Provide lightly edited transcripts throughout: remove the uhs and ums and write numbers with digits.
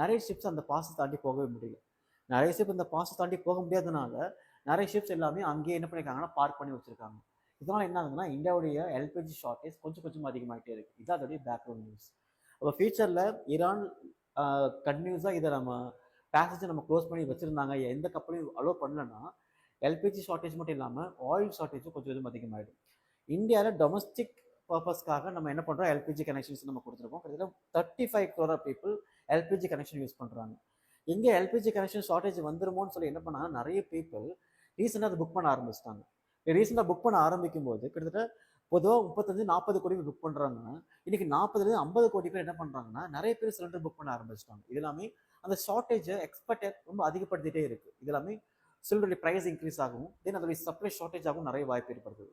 நிறைய ஷிப்ஸ் அந்த பாஸை தாண்டி போகவே முடியல. நிறைய ஷிப் இந்த பாஸை தாண்டி போக முடியாதனால நிறைய ஷிப்ஸ் எல்லாமே அங்கேயே என்ன பண்ணியிருக்காங்கன்னா பார்க் பண்ணி வச்சிருக்காங்க. இதனால என்ன ஆகுதுன்னா இந்தியாவுடைய எல்பிஜி ஷார்ட்டேஜ் கொஞ்சம் கொஞ்சம் அதிகமாகிட்டே இருக்கு. இதான் அதோடைய பேக்ரவுண்ட் நியூஸ். அப்போ ஃபியூச்சரில் ஈரான் கண்டினியூஸாக இதை நம்ம பேசேஜை நம்ம க்ளோஸ் பண்ணி வச்சுருந்தாங்க, எந்த கப்பலையும் அலோவ் பண்ணலன்னா எல்பிஜி ஷார்ட்டேஜ் மட்டும் இல்லாமல் ஆயில் ஷார்ட்டேஜும் கொஞ்சம் கொஞ்சம் அதிகமாகிடும். இந்தியாவில் டொமஸ்டிக் பர்பஸ்க்காக நம்ம என்ன பண்ணுறோம், எல்பிஜி கனெக்ஷன்ஸ் நம்ம கொடுத்துருக்கோம். கிட்டத்தட்ட 35 crore people LPG connection use பண்ணுறாங்க. எங்கே எல்பிஜி கனெக்ஷன் ஷார்ட்டேஜ் வந்துருமோன்னு சொல்லி என்ன பண்ணாங்க, நிறைய பீப்புள் ரீசெண்டாக அதை புக் பண்ண ஆரம்பிச்சிட்டாங்க. ரீசெண்டாக புக் பண்ண ஆரம்பிக்கும் போது கிட்டத்தட்ட பொதுவாக 35-40 கோடி புக் பண்ணுறாங்க. இன்னைக்கு 40-50 கோடி பேர் என்ன பண்ணுறாங்கன்னா நிறைய பேர் சிலிண்டர் புக் பண்ண ஆரம்பிச்சிட்டாங்க. இது எல்லாமே அந்த ஷார்ட்டேஜை எக்ஸ்பெக்ட் ரொம்ப அதிகப்படுத்திட்டே இருக்கு. இது எல்லாமே சிலிண்டருடைய ப்ரைஸ் இன்க்ரீஸ் ஆகும், தென் அதோடைய சப்ளை ஷார்ட்டேஜ் ஆகும், நிறைய வாய்ப்பு ஏற்படுது.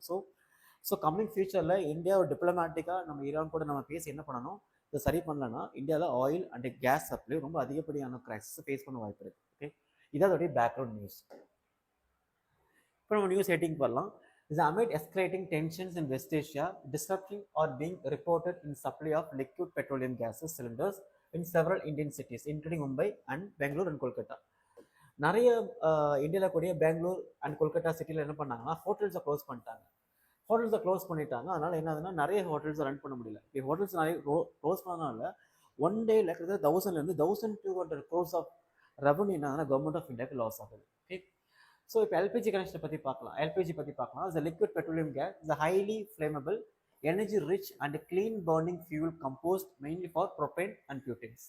ஸோ கம்மிங் ஃபியூச்சரில் இந்தியா ஒரு டிப்ளமேட்டிக்காக நம்ம ஈரான் கூட நம்ம பேசி என்ன பண்ணணும், இதை சரி பண்ணலன்னா இந்தியாவில் ஆயில் அண்ட் கேஸ் சப்ளை ரொம்ப அதிகப்படியான கிரைசிஸ் ஃபேஸ் பண்ண வாய்ப்பு இருக்கு. ஓகே, இதோடைய பேக்ரவுண்ட் நியூஸ். இப்போ நம்ம நியூஸ் ஹெட்டிங் பண்ணலாம். is amid escalating tensions in West Asia, disrupting or being reported in supply of liquid petroleum gases cylinders in several Indian cities, including Mumbai and Bangalore and Kolkata. நிறைய இந்தியாவில் கூடிய Bangalore and Kolkata சிட்டியில் என்ன பண்ணாங்கன்னா ஹோட்டல்ஸை close பண்ணிட்டாங்க. ஹோட்டல்ஸை close பண்ணிட்டாங்க. அதனால என்ன ஆகுதுன்னா நிறைய ஹோட்டல்ஸை ரன் பண்ண முடியல. இப்போ ஹோட்டல்ஸ் நிறைய க்ளோஸ் பண்ணதுனால ஒன் டேல கிட்டத்தட்ட 1,000-1,200 crores ஆஃப் ரெவன்யூ என்ன கவர்மெண்ட் ஆஃப் இந்தியாவுக்கு லாஸ் ஆகுது. ஓகே, ஸோ இப்போ எல்பிஜி கனெக்ஷனை பற்றி பார்க்கலாம். எல்பிஜி பற்றி பார்க்கலாம். Is liquid petroleum gas is highly flammable, energy rich and clean burning fuel composed mainly for propane and butanes.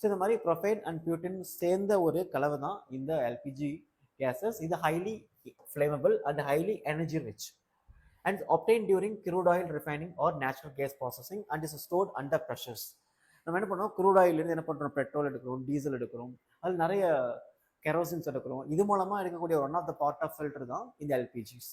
So இந்த மாதிரி ப்ரொபைன் அண்ட் பியூட்டின் சேர்ந்த ஒரு கலவை தான் இந்த எல்பிஜி கேசஸ். இது highly flammable and highly energy rich and obtained during crude oil refining or natural gas processing and is stored under pressures. நம்ம என்ன பண்ணுறோம், க்ரூட் ஆயிலிருந்து என்ன பண்ணுறோம், பெட்ரோல் எடுக்கிறோம், டீசல் எடுக்கிறோம், அது நிறைய கெரோசின்ஸ் எடுக்கிறோம். இது மூலமாக எடுக்கக்கூடிய one of the part of filter தான் இந்த எல்பிஜிஸ்.